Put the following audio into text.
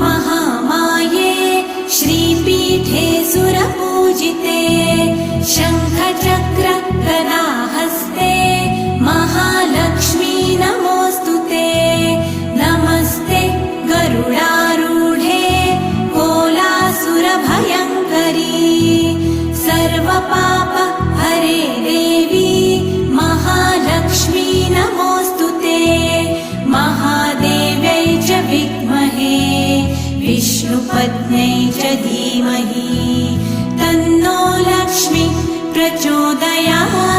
महामाये श्रीपीठे सुरपूजिते शङ्खचक्र गदाहस्ते महालक्ष्मी नमोऽस्तुते नमस्ते गरुडारूढे कोलासुरभयङ्करी सर्वपाप हरे देवी महालक्ष्मी नमोऽस्तुते महादेव्यै च विद्महे विष्णुपत्न्यै च धीमहि तन्नो लक्ष्मी प्रचोदयात्।